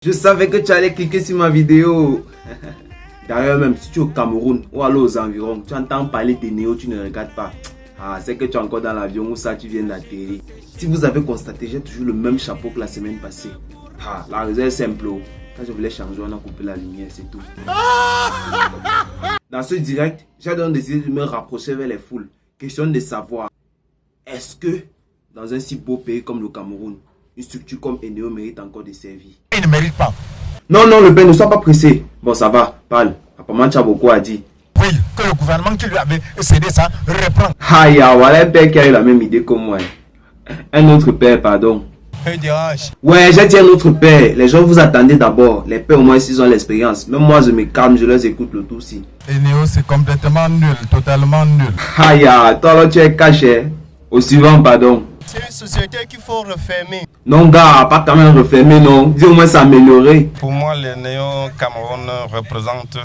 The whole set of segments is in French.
Je savais que tu allais cliquer sur ma vidéo. D'ailleurs, même si tu es au Cameroun ou alors aux environs, tu entends parler des néos, tu ne regardes pas. Ah, c'est que tu es encore dans l'avion ou ça, tu viens d'atterrir. Si vous avez constaté, j'ai toujours le même chapeau que la semaine passée. Ah, la raison est simple. Quand je voulais changer, on a coupé la lumière, c'est tout. Dans ce direct, j'ai donc décidé de me rapprocher vers les foules. Question de savoir, est-ce que dans un si beau pays comme le Cameroun, une structure comme Eneo mérite encore de servir? Il ne mérite pas. Non, le père, ne sois pas pressé. Bon, ça va, parle. Apparemment, tu as beaucoup à dire. Oui, que le gouvernement qui lui avait cédé ça reprend. Aïe, voilà un père qui a eu la même idée que moi. Un autre père, pardon. Ouais, j'ai dit un autre père. Les gens vous attendez d'abord. Les pères, au moins, s'ils ont l'expérience. Même moi, je me calme, je leur écoute le tout si. Eneo, c'est complètement nul, totalement nul. Aïe, toi là, tu es caché. Au suivant, pardon. C'est une société qu'il faut refermer. Non, gars, pas quand même refermer, non. Dis au moins s'améliorer. Pour moi, les néo-Cameroun représentent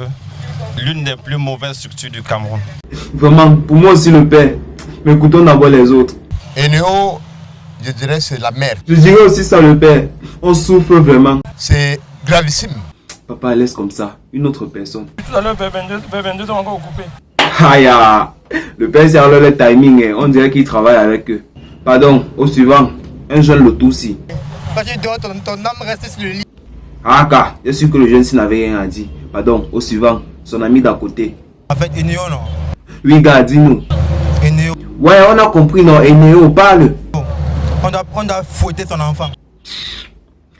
l'une des plus mauvaises structures du Cameroun. Vraiment, pour moi aussi, le père. Mais écoutons d'abord les autres. Eneo, je dirais c'est la merde. Je dirais aussi ça, le père. On souffre vraiment. C'est gravissime. Papa, laisse comme ça. Une autre personne. Tout à l'heure, vers 22 sont encore occupés. Aïe, le père, c'est alors le timing. On dirait qu'il travaille avec eux. Pardon, au suivant. Un jeune Lotoussi. Parce que ton âme reste sur le lit. Ah, car, je suis sûr que le jeune-ci n'avait rien à dire. Pardon, au suivant. Son ami d'à côté. En fait, Eneo, non. Oui, gars, dis-nous. Eneo. Ouais, on a compris, non. Eneo, parle. On doit fouetter son enfant.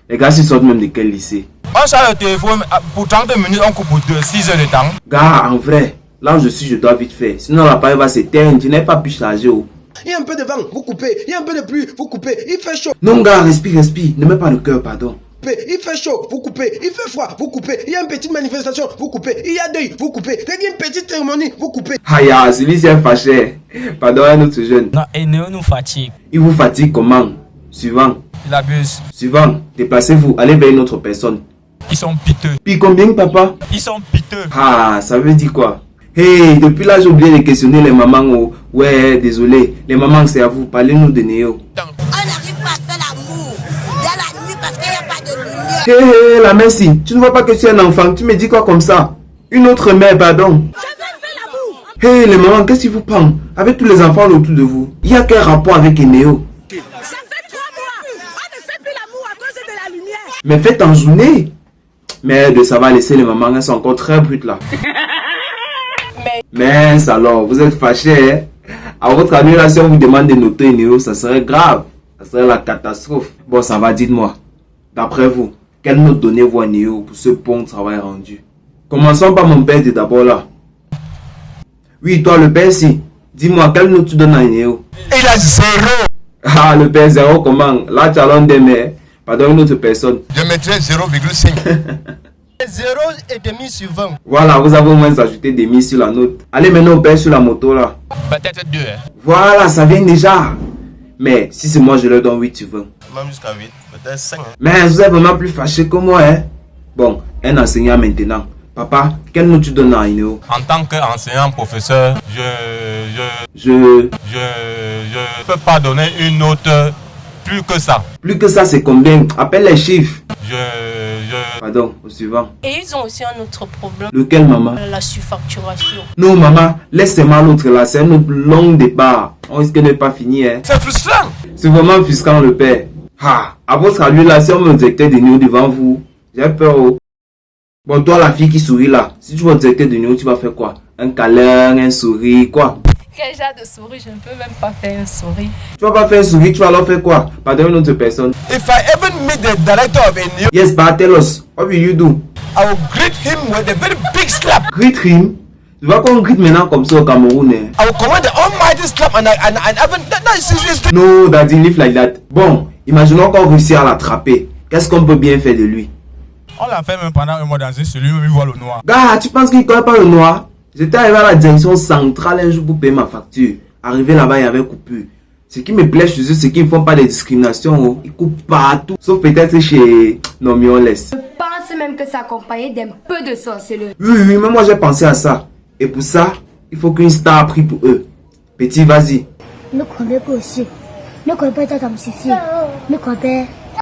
Les gars, ils sortent même de quel lycée? On charge le téléphone pour 30 minutes, on coupe pour 6 heures de temps. Gars, en vrai, là où je suis, je dois vite faire. Sinon, l'appareil va s'éteindre. Tu n'as pas pu charger. Oh. Il y a un peu de vent, vous coupez. Il y a un peu de pluie, vous coupez. Il fait chaud. Non, gars, respire. Ne mets pas le cœur, pardon. Il fait chaud, vous coupez. Il fait froid, vous coupez. Il y a une petite manifestation, vous coupez. Il y a deuil, vous coupez. Il y a une petite cérémonie, vous coupez. Aïe, celui-ci est fâché. Pardon, un autre jeune. Non, Eneo nous fatigue. Il vous fatigue comment? Suivant. Il abuse. Suivant. Déplacez-vous. Allez vers une autre personne. Ils sont piteux. Puis combien, papa? Ils sont piteux. Ah, ça veut dire quoi? Hey, depuis là, j'ai oublié de questionner les mamans. Oh. Ouais, désolé. Les mamans, c'est à vous. Parlez-nous de Néo. On n'arrive pas à faire l'amour dans la nuit parce qu'il n'y a pas de lumière. Hé, la merci. Tu ne vois pas que tu es un enfant. Tu me dis quoi comme ça? Une autre mère, pardon. Je veux faire l'amour. Hé, les mamans, qu'est-ce qui vous prend? Avec tous les enfants autour de vous. Il y a quel rapport avec Néo? Ça fait 3 mois. On ne fait plus l'amour à cause de la lumière. Mais faites en journée. Merde, ça va laisser les mamans. Elles sont encore très brutes là. Mais alors, vous êtes fâchés, hein? À votre avis, là, si on vous demande de noter Néo, ça serait grave. Ça serait la catastrophe. Bon, ça va, dites-moi. D'après vous, quelle note donnez-vous à Néo pour ce bon travail rendu? Commençons par mon père d'abord là. Oui, toi, le père, si. Dis-moi, quelle note tu donnes à Néo? Il a 0. Ah, le père 0, comment? Là, tu as l'un des mères. Pardon, une autre personne. Je mettrais 0,5. 0,5 sur 20. Voilà, vous avez au moins ajouté des mis sur la note. Allez maintenant au père sur la moto là. Peut-être 2. Voilà, ça vient déjà. Mais si c'est moi, je leur donne 8 sur 20. Même jusqu'à 8. Peut-être 5. Mais vous êtes vraiment plus fâché que moi, hein. Bon, un enseignant maintenant. Papa, quelle note tu donnes à Inéo? En tant qu'enseignant professeur, je peux pas donner une note plus que ça. Plus que ça, c'est combien? Appelle les chiffres. Pardon, au suivant. Et ils ont aussi un autre problème, Lequel, maman? la surfacturation. Non, maman, laissez-moi l'autre là. C'est un autre long départ. On risque de ne pas finir, hein. C'est frustrant. C'est vraiment frustrant, le père. Ah, à votre avis là, si on me directait de Néo devant vous, j'ai peur, oh. Bon, toi, la fille qui sourit là, si tu vas directer de Néo, tu vas faire quoi? Un câlin, un sourire, quoi? Quel genre de souris? Je ne peux même pas faire un sourire. Tu vas pas faire un sourire, tu vas alors faire quoi? Pardon, une autre personne. If I even meet the director of Eneo, Yes, but tell us, what will you do? I will greet him with a very big slap. Greet him? Tu vois qu'on greet maintenant comme ça au Cameroun, hein? I will command the almighty slap and even that is seriously. No, daddy, live like that. Bon, imaginons qu'on réussit à l'attraper. Qu'est-ce qu'on peut bien faire de lui? On l'a fait même pendant un mois dans une cellule, il voit le noir. Gars, tu penses qu'il connaît pas le noir? J'étais arrivé à la direction centrale un jour pour payer ma facture. Arrivé là-bas, il y avait coupure. Ce qui me plaît chez eux, c'est qu'ils ne font pas de discrimination. Oh. Ils coupent partout. Sauf peut-être chez Nomioles. Je pense même que c'est accompagné d'un peu de sorcellerie. Oui, mais moi j'ai pensé à ça. Et pour ça, il faut qu'une star prie pour eux. Petit, vas-y.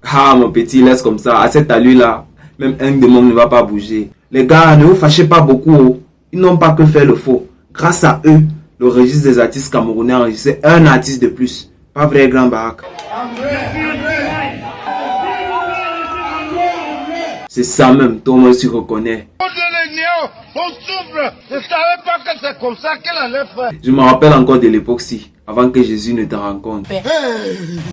Ah, mon petit, laisse comme ça. À cette allure-là, Même un démon ne va pas bouger. Les gars, ne vous fâchez pas beaucoup. Oh. Ils n'ont pas que faire le faux. Grâce à eux, le registre des artistes camerounais a enregistré un artiste de plus. Pas vrai, grand baraque. C'est ça même, tout le monde s'y reconnaît. Je me rappelle encore de l'époque-ci, avant que Jésus ne te rencontre.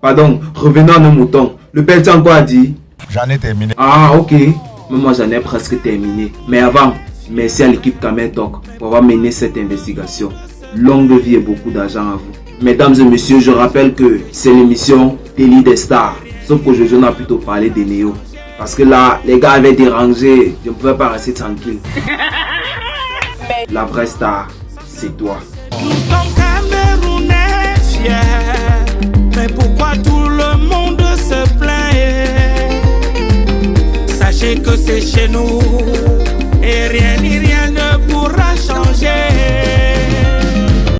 Pardon, revenons à nos moutons. Le père tient quoi a dit? J'en ai terminé. Ah, ok. Mais moi, j'en ai presque terminé. Mais avant, merci à l'équipe Kamer Talk pour avoir mené cette investigation. Longue vie et beaucoup d'argent à vous. Mesdames et messieurs, je rappelle que c'est l'émission Délit des stars. Sauf qu'aujourd'hui, on a plutôt parlé des néos. Parce que là, les gars avaient dérangé. Je ne pouvais pas rester tranquille. La vraie star, c'est toi. Nous sommes Camerounais fiers. Mais pourquoi tout le monde se plaint? Sachez que c'est chez nous et rien n'ira.